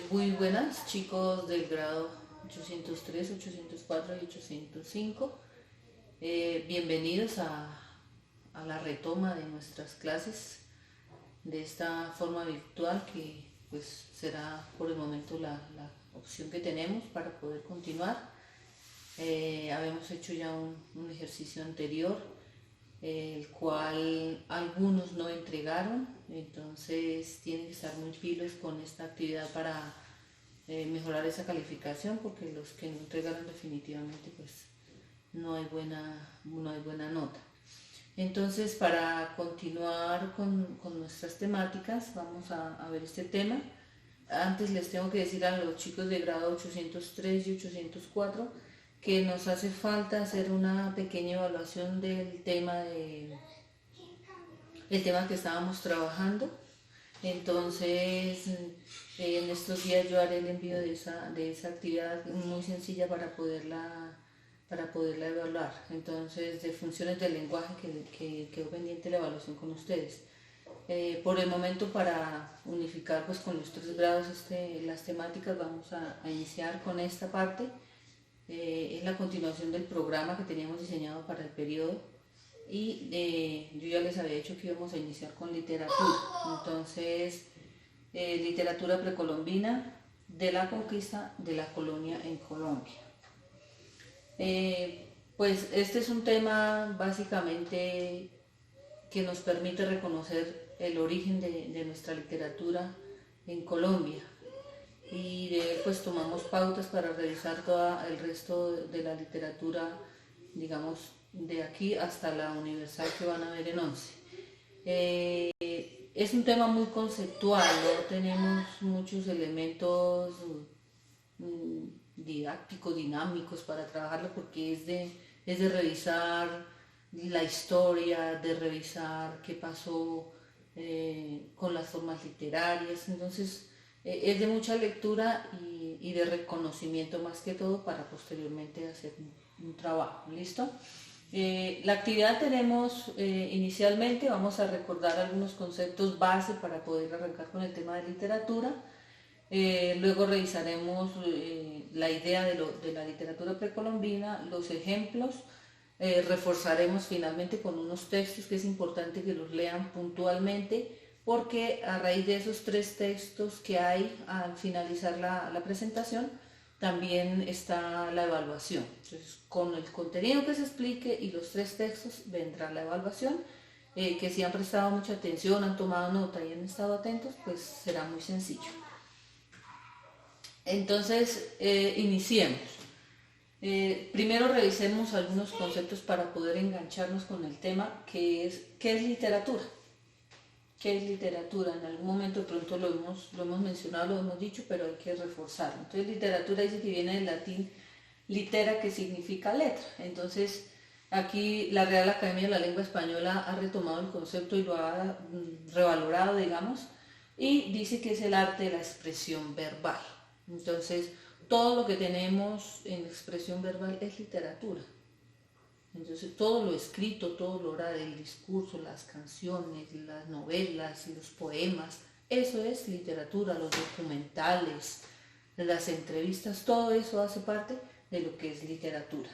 Muy buenas chicos del grado 803, 804 y 805. Bienvenidos a la retoma de nuestras clases de esta forma virtual que pues será por el momento la opción que tenemos para poder continuar. Habíamos hecho ya un ejercicio anterior, el cual algunos no entregaron, entonces tienen que estar muy pilos con esta actividad para mejorar esa calificación, porque los que no entregaron definitivamente pues no hay buena nota. Entonces, para continuar con nuestras temáticas, vamos a ver este tema. Antes les tengo que decir a los chicos de grado 803 y 804 que nos hace falta hacer una pequeña evaluación del tema el tema que estábamos trabajando. Entonces, en estos días yo haré el envío de esa actividad muy sencilla para poderla evaluar. Entonces, de funciones del lenguaje que quedó pendiente la evaluación con ustedes. Por el momento, para unificar pues con los 3 grados las temáticas, vamos a iniciar con esta parte. Es la continuación del programa que teníamos diseñado para el periodo, y yo ya les había dicho que íbamos a iniciar con literatura. Entonces, literatura precolombina de la conquista de la colonia en Colombia. Pues este es un tema básicamente que nos permite reconocer el origen de nuestra literatura en Colombia, y de él pues tomamos pautas para revisar todo el resto de la literatura, digamos, de aquí hasta la universal que van a ver en 11. Es un tema muy conceptual, ¿no? Tenemos muchos elementos didácticos, dinámicos para trabajarlo, porque es de revisar la historia, de revisar qué pasó con las formas literarias. Entonces, es de mucha lectura y de reconocimiento más que todo, para posteriormente hacer un trabajo. ¿Listo? La actividad tenemos inicialmente, vamos a recordar algunos conceptos base para poder arrancar con el tema de literatura. Luego revisaremos la idea de la literatura precolombina, los ejemplos. Reforzaremos finalmente con unos textos que es importante que los lean puntualmente, porque a raíz de esos 3 textos que hay al finalizar la presentación, también está la evaluación. Entonces, con el contenido que se explique y los 3 textos vendrá la evaluación, que si han prestado mucha atención, han tomado nota y han estado atentos, pues será muy sencillo. Entonces, iniciemos. Primero revisemos algunos conceptos para poder engancharnos con el tema, que es ¿qué es literatura? ¿Qué es literatura? En algún momento de pronto lo hemos mencionado, lo hemos dicho, pero hay que reforzarlo. Entonces, literatura dice que viene del latín litera, que significa letra. Entonces, aquí la Real Academia de la Lengua Española ha retomado el concepto y lo ha revalorado, digamos, y dice que es el arte de la expresión verbal. Entonces, todo lo que tenemos en expresión verbal es literatura. Entonces, todo lo escrito, todo lo oral, el discurso, las canciones, las novelas y los poemas, eso es literatura. Los documentales, las entrevistas, todo eso hace parte de lo que es literatura.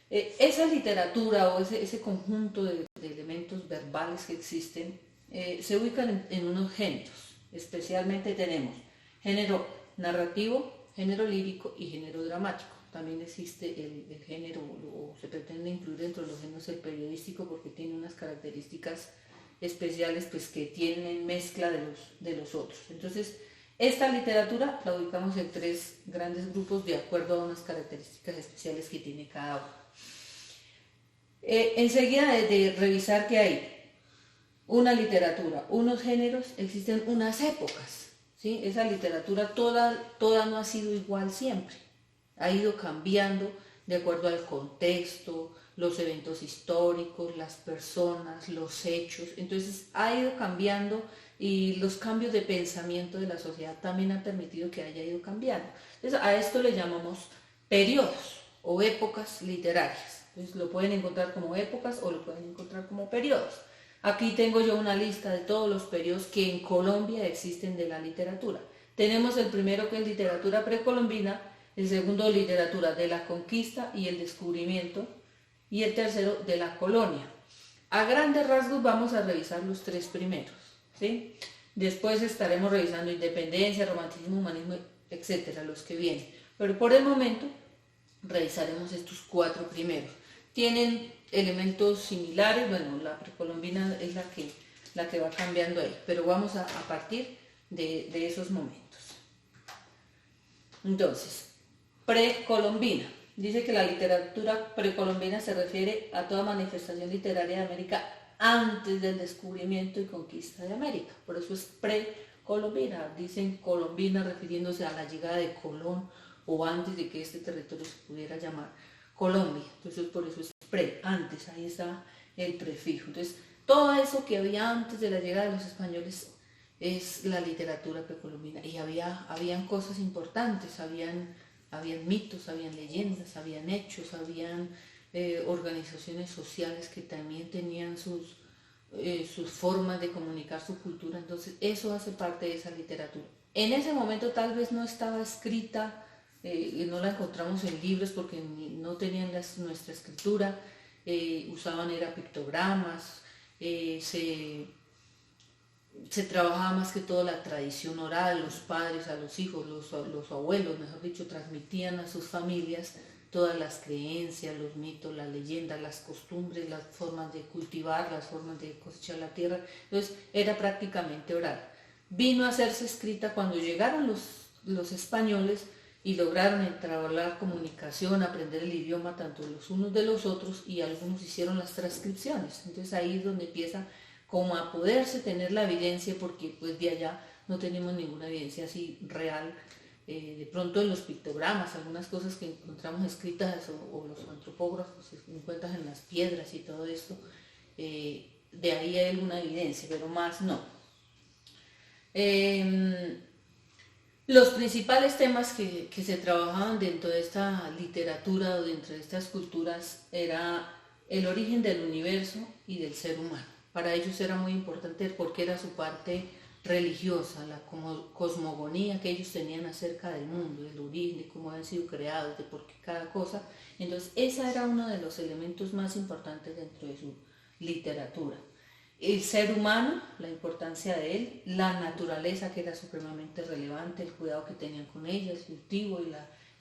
Esa literatura o ese conjunto de elementos verbales que existen se ubican en unos géneros. Especialmente tenemos género narrativo, género lírico y género dramático. También existe el género, o se pretende incluir dentro de los géneros, el periodístico, porque tiene unas características especiales pues que tienen mezcla de los otros. Entonces, esta literatura la ubicamos en 3 grandes grupos de acuerdo a unas características especiales que tiene cada uno. Enseguida de revisar que hay una literatura, unos géneros, existen unas épocas, ¿sí? Esa literatura toda no ha sido igual siempre, ha ido cambiando de acuerdo al contexto, los eventos históricos, las personas, los hechos. Entonces ha ido cambiando, y los cambios de pensamiento de la sociedad también han permitido que haya ido cambiando. Entonces, a esto le llamamos periodos o épocas literarias. Entonces, lo pueden encontrar como épocas o lo pueden encontrar como periodos. Aquí tengo yo una lista de todos los periodos que en Colombia existen de la literatura. Tenemos el primero que es literatura precolombina, el segundo literatura de la conquista y el descubrimiento, y el tercero de la colonia. A grandes rasgos vamos a revisar los tres primeros, ¿sí? Después estaremos revisando independencia, romanticismo, humanismo, etcétera, los que vienen. Pero por el momento revisaremos estos cuatro primeros. Tienen elementos similares, bueno, la precolombina es la que va cambiando ahí, pero vamos a partir de esos momentos. Entonces, precolombina. Dice que la literatura precolombina se refiere a toda manifestación literaria de América antes del descubrimiento y conquista de América. Por eso es precolombina. Dicen colombina refiriéndose a la llegada de Colón o antes de que este territorio se pudiera llamar Colombia. Entonces por eso es pre, antes, ahí está el prefijo. Entonces todo eso que había antes de la llegada de los españoles es la literatura precolombina. Y habían cosas importantes, habían mitos, habían leyendas, habían hechos, habían organizaciones sociales que también tenían sus formas de comunicar su cultura. Entonces eso hace parte de esa literatura. En ese momento tal vez no estaba escrita, no la encontramos en libros porque no tenían nuestra escritura, usaban era pictogramas, se trabajaba más que todo la tradición oral, los padres a los hijos, los abuelos, mejor dicho, transmitían a sus familias todas las creencias, los mitos, las leyendas, las costumbres, las formas de cultivar, las formas de cosechar la tierra. Entonces era prácticamente oral. Vino a hacerse escrita cuando llegaron los españoles y lograron entablar comunicación, aprender el idioma tanto de los unos de los otros, y algunos hicieron las transcripciones. Entonces ahí es donde empieza como a poderse tener la evidencia, porque pues de allá no tenemos ninguna evidencia así real. De pronto en los pictogramas, algunas cosas que encontramos escritas o los antropógrafos encuentran en las piedras y todo esto, de ahí hay alguna evidencia, pero más no. Los principales temas que se trabajaban dentro de esta literatura o dentro de estas culturas era el origen del universo y del ser humano. Para ellos era muy importante porque era su parte religiosa, la cosmogonía que ellos tenían acerca del mundo, del origen, de cómo habían sido creados, de por qué cada cosa. Entonces ese era uno de los elementos más importantes dentro de su literatura. El ser humano, la importancia de él, la naturaleza que era supremamente relevante, el cuidado que tenían con ella, el cultivo y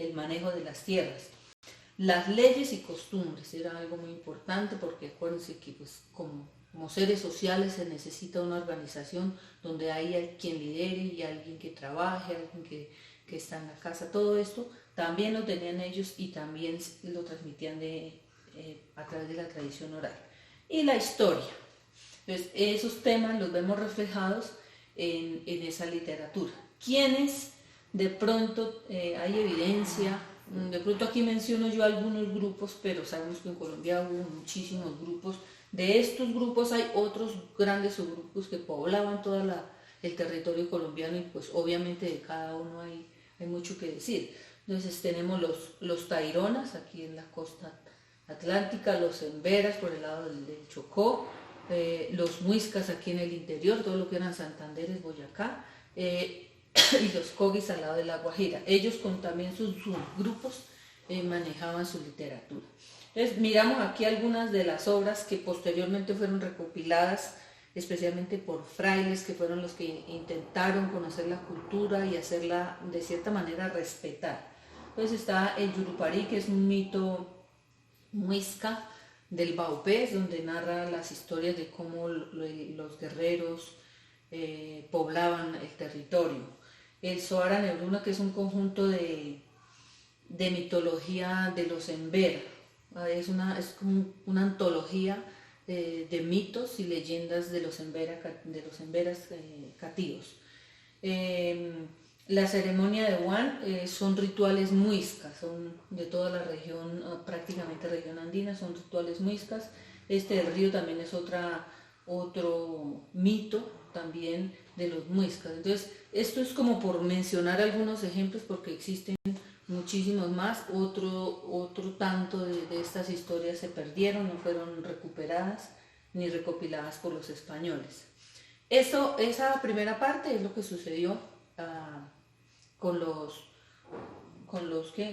el manejo de las tierras. Las leyes y costumbres era algo muy importante porque acuérdense que pues, como seres sociales se necesita una organización donde haya quien lidere y alguien que trabaje, alguien que está en la casa. Todo esto también lo tenían ellos y también lo transmitían a través de la tradición oral. Y la historia. Entonces, esos temas los vemos reflejados en esa literatura. ¿Quiénes de pronto hay evidencia? De pronto aquí menciono yo algunos grupos, pero sabemos que en Colombia hubo muchísimos grupos. De estos grupos hay otros grandes subgrupos que poblaban todo el territorio colombiano y pues obviamente de cada uno hay mucho que decir. Entonces tenemos los taironas aquí en la costa atlántica, los emberas por el lado del Chocó, los muiscas aquí en el interior, todo lo que eran Santanderes, Boyacá, y los coguis al lado de la Guajira. Ellos con también sus subgrupos manejaban su literatura. Entonces miramos aquí algunas de las obras que posteriormente fueron recopiladas, especialmente por frailes, que fueron los que intentaron conocer la cultura y hacerla de cierta manera respetar. Entonces está el Yurupari, que es un mito muisca del Baupés, donde narra las historias de cómo los guerreros poblaban el territorio. El Zohar Nebruna, que es un conjunto de mitología de los Embera, es como una antología de mitos y leyendas de los emberas cativos. La ceremonia de Huan son rituales muiscas, son de toda la región, prácticamente región andina, son rituales muiscas. Este del río también es otro mito también de los muiscas. Entonces, esto es como por mencionar algunos ejemplos porque existen muchísimos más. Otro tanto de estas historias se perdieron, no fueron recuperadas ni recopiladas por los españoles. Esa primera parte es lo que sucedió con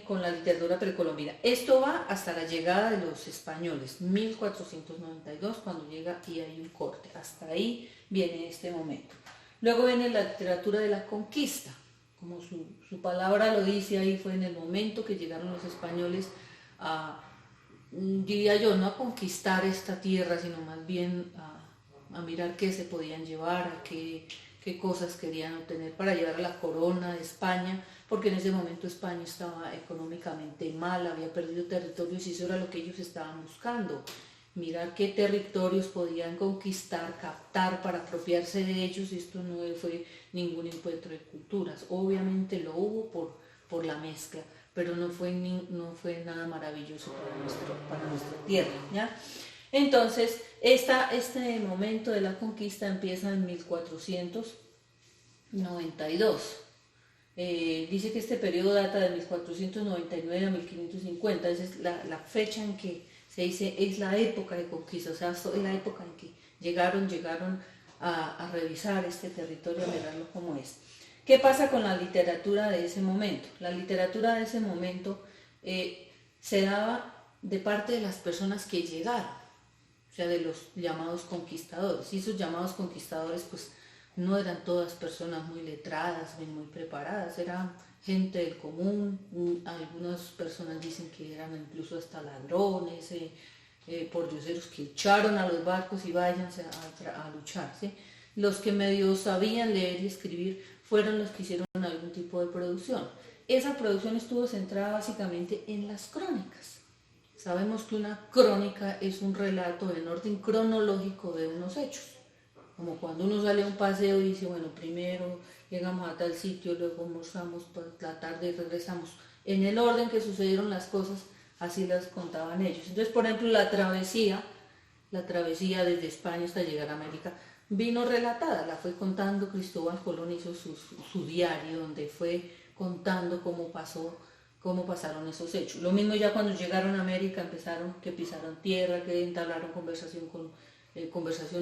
con la literatura precolombina. Esto va hasta la llegada de los españoles, 1492, cuando llega y hay un corte. Hasta ahí viene este momento. Luego viene la literatura de la conquista, como su palabra lo dice, ahí fue en el momento que llegaron los españoles a, diría yo, no a conquistar esta tierra, sino más bien a mirar qué se podían llevar, qué cosas querían obtener para llevar a la corona de España, porque en ese momento España estaba económicamente mal, había perdido territorios y eso era lo que ellos estaban buscando, mirar qué territorios podían conquistar, captar para apropiarse de ellos, y esto no fue ningún encuentro de culturas, obviamente lo hubo por la mezcla, pero no fue nada maravilloso para nuestra tierra, ¿ya? Entonces, este momento de la conquista empieza en 1492. Dice que este periodo data de 1499 a 1550, esa es la fecha en que se dice es la época de conquista, o sea, es la época en que llegaron a revisar este territorio, a mirarlo como es. ¿Qué pasa con la literatura de ese momento? La literatura de ese momento se daba de parte de las personas que llegaron, o sea, de los llamados conquistadores. Y esos llamados conquistadores, pues, no eran todas personas muy letradas ni muy preparadas, eran gente del común. Algunas personas dicen que eran incluso hasta ladrones, pordioseros que echaron a los barcos y váyanse a luchar, ¿sí? Los que medio sabían leer y escribir fueron los que hicieron algún tipo de producción. Esa producción estuvo centrada básicamente en las crónicas. Sabemos que una crónica es un relato en orden cronológico de unos hechos, como cuando uno sale a un paseo y dice, bueno, primero llegamos a tal sitio, luego almorzamos por la tarde y regresamos. En el orden que sucedieron las cosas, así las contaban ellos. Entonces, por ejemplo, la travesía desde España hasta llegar a América, vino relatada, la fue contando Cristóbal Colón, hizo su diario donde fue contando cómo pasaron esos hechos. Lo mismo ya cuando llegaron a América, que pisaron tierra, que entablaron conversación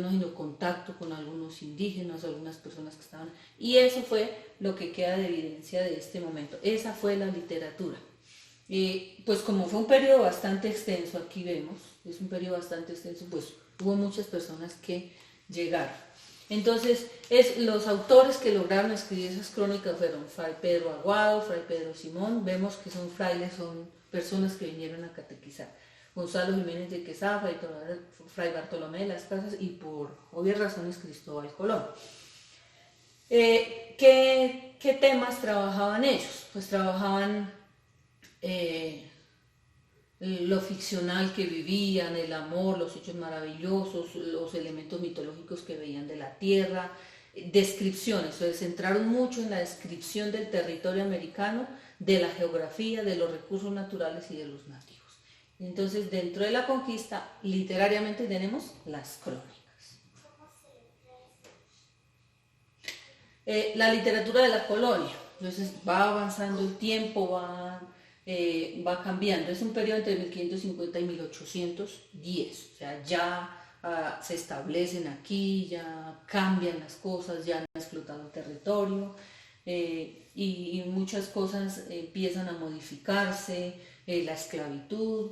no, sino contacto con algunos indígenas, algunas personas que estaban, y eso fue lo que queda de evidencia de este momento. Esa fue la literatura. Pues como fue un periodo bastante extenso, aquí vemos, es un periodo bastante extenso, pues hubo muchas personas que llegaron. Entonces, los autores que lograron escribir esas crónicas fueron Fray Pedro Aguado, Fray Pedro Simón, vemos que son frailes, son personas que vinieron a catequizar. Gonzalo Jiménez de Quesada, Fray Bartolomé de las Casas y por obvias razones Cristóbal Colón. ¿Qué temas trabajaban ellos? Pues trabajaban lo ficcional que vivían, el amor, los hechos maravillosos, los elementos mitológicos que veían de la tierra, descripciones, se centraron mucho en la descripción del territorio americano, de la geografía, de los recursos naturales y de los nativos. Entonces, dentro de la conquista, literariamente tenemos las crónicas. La literatura de la colonia, entonces va avanzando el tiempo, va cambiando. Es un periodo entre 1550 y 1810, o sea, ya se establecen aquí, ya cambian las cosas, ya han explotado el territorio y muchas cosas empiezan a modificarse, la esclavitud,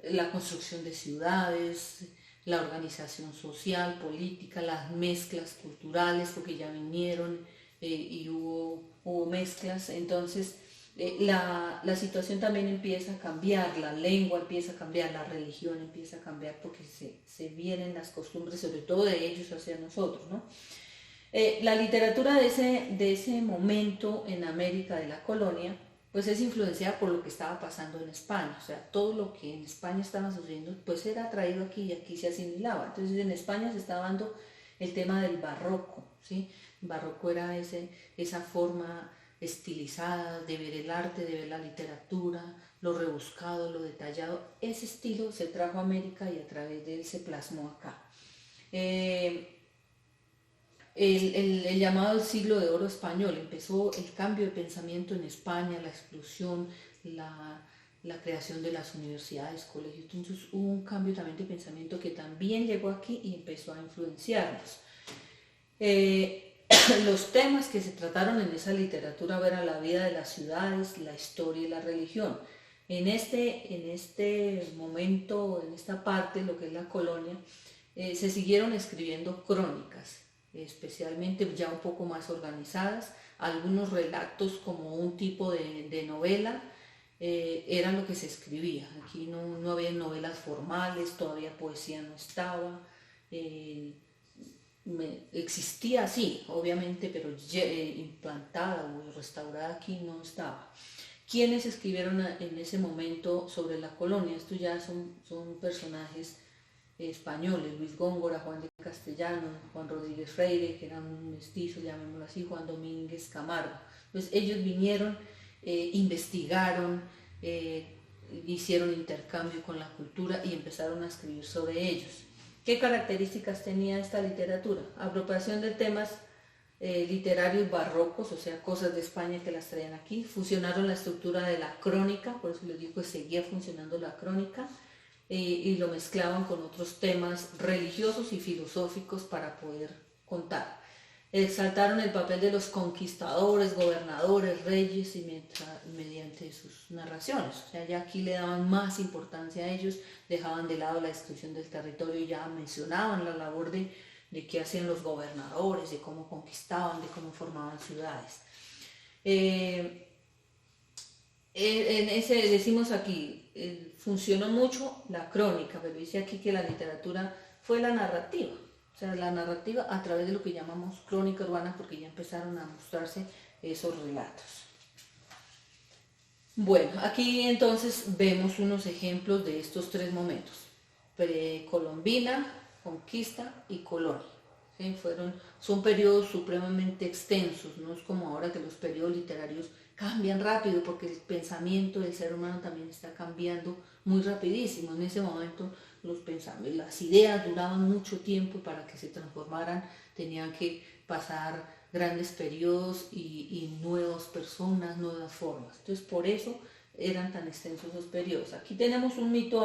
la construcción de ciudades, la organización social, política, las mezclas culturales, porque ya vinieron y hubo mezclas. Entonces, la situación también empieza a cambiar, la lengua empieza a cambiar, la religión empieza a cambiar, porque se vienen las costumbres, sobre todo de ellos hacia nosotros, ¿no? La literatura de ese momento en América de la colonia, pues es influenciada por lo que estaba pasando en España, o sea, todo lo que en España estaba sucediendo, pues era traído aquí y aquí se asimilaba. Entonces en España se estaba dando el tema del barroco, ¿sí? El barroco era esa forma estilizada de ver el arte, de ver la literatura, lo rebuscado, lo detallado. Ese estilo se trajo a América y a través de él se plasmó acá. El llamado siglo de oro español, empezó el cambio de pensamiento en España, la explosión, la creación de las universidades, colegios. Entonces hubo un cambio también de pensamiento que también llegó aquí y empezó a influenciarnos. Los temas que se trataron en esa literatura eran la vida de las ciudades, la historia y la religión. En este momento, en esta parte, lo que es la colonia, se siguieron escribiendo crónicas, especialmente ya un poco más organizadas, algunos relatos como un tipo de novela, era lo que se escribía. Aquí no había novelas formales, todavía poesía no estaba. Existía sí, obviamente, pero implantada o restaurada aquí no estaba. ¿Quiénes escribieron en ese momento sobre la colonia? Estos ya son personajes españoles: Luis Góngora, Juan de Castellano, Juan Rodríguez Freire, que eran un mestizo, llamémoslo así, Juan Domínguez Camargo. Entonces ellos vinieron, investigaron, hicieron intercambio con la cultura y empezaron a escribir sobre ellos. ¿Qué características tenía esta literatura? Apropiación de temas literarios barrocos, o sea, cosas de España que las traían aquí. Fusionaron la estructura de la crónica, por eso les digo que seguía funcionando la crónica, y lo mezclaban con otros temas religiosos y filosóficos para poder contar. Exaltaron el papel de los conquistadores, gobernadores, reyes y mediante sus narraciones. O sea, ya aquí le daban más importancia a ellos, dejaban de lado la descripción del territorio y ya mencionaban la labor de qué hacían los gobernadores, de cómo conquistaban, de cómo formaban ciudades. En ese decimos aquí, funcionó mucho la crónica, pero dice aquí que la literatura fue la narrativa. O sea, la narrativa a través de lo que llamamos crónica urbana, porque ya empezaron a mostrarse esos relatos. Bueno, aquí entonces vemos unos ejemplos de estos tres momentos: precolombina, conquista y colonia. ¿Sí? Son periodos supremamente extensos, no es como ahora que los periodos literarios cambian rápido, porque el pensamiento del ser humano también está cambiando muy rapidísimo. En ese momento las ideas duraban mucho tiempo y para que se transformaran tenían que pasar grandes periodos y nuevas personas, nuevas formas. Entonces por eso eran tan extensos esos periodos. Aquí tenemos un mito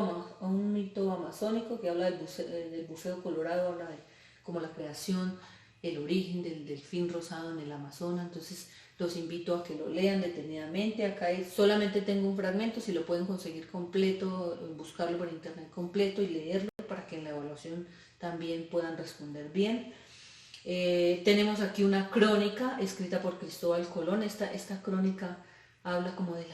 amazónico que habla del bufeo colorado, habla de como la creación, el origen del delfín rosado en el Amazonas. Entonces los invito a que lo lean detenidamente. Acá solamente tengo un fragmento, si lo pueden conseguir completo, buscarlo por internet completo y leerlo para que en la evaluación también puedan responder bien. Tenemos aquí una crónica escrita por Cristóbal Colón. Esta crónica habla como de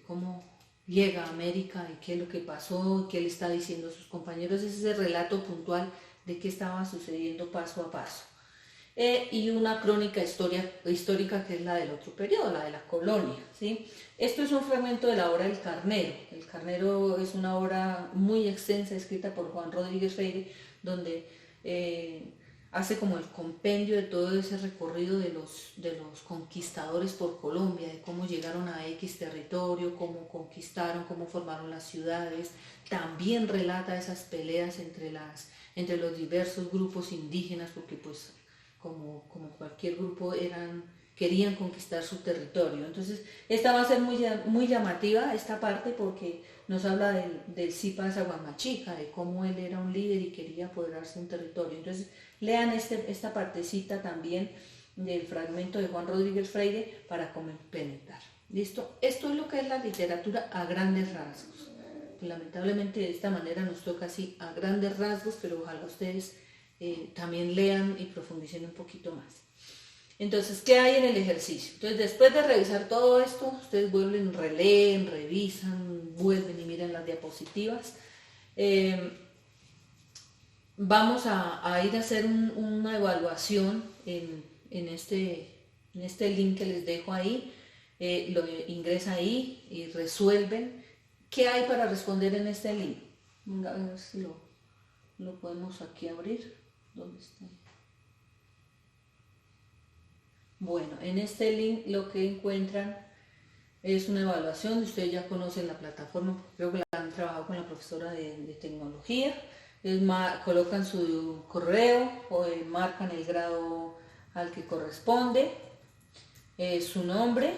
cómo llega a América y qué es lo que pasó, qué le está diciendo a sus compañeros. Es ese relato puntual de qué estaba sucediendo paso a paso. Y una crónica histórica que es la del otro periodo, la de la colonia, ¿sí? Esto es un fragmento de la obra El Carnero. El Carnero es una obra muy extensa escrita por Juan Rodríguez Freire, donde hace como el compendio de todo ese recorrido de los conquistadores por Colombia, de cómo llegaron a X territorio, cómo conquistaron, cómo formaron las ciudades. También relata esas peleas entre los diversos grupos indígenas, porque pues como cualquier grupo querían conquistar su territorio. Entonces esta va a ser muy llamativa, esta parte, porque nos habla del Zipa Zaguamachica, de cómo él era un líder y quería apoderarse de un territorio. Entonces lean esta partecita también del fragmento de Juan Rodríguez Freire para complementar. ¿Listo? Esto es lo que es la literatura a grandes rasgos. Pues, lamentablemente de esta manera nos toca así a grandes rasgos, pero ojalá ustedes también lean y profundicen un poquito más. Entonces, ¿qué hay en el ejercicio? Entonces, después de revisar todo esto, ustedes vuelven, releen, revisan, vuelven y miren las diapositivas. Vamos a ir a hacer una evaluación en este link que les dejo ahí. Lo ingresa ahí y resuelven. ¿Qué hay para responder en este link? Venga, a ver si lo podemos aquí abrir. ¿Dónde está? Bueno, en este link lo que encuentran es una evaluación. Ustedes ya conocen la plataforma, creo que la han trabajado con la profesora de tecnología. Colocan su correo o marcan el grado al que corresponde, su nombre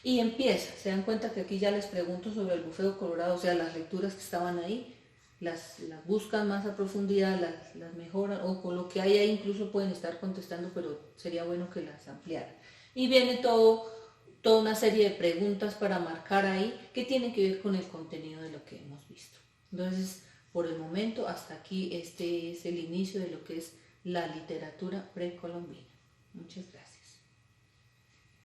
y empieza. Se dan cuenta que aquí ya les pregunto sobre el bufeo colorado, o sea, las lecturas que estaban ahí. las buscan más a profundidad, las mejoran, o con lo que hay ahí incluso pueden estar contestando, pero sería bueno que las ampliaran. Y viene toda una serie de preguntas para marcar ahí que tienen que ver con el contenido de lo que hemos visto. Entonces, por el momento, hasta aquí este es el inicio de lo que es la literatura precolombina. Muchas gracias.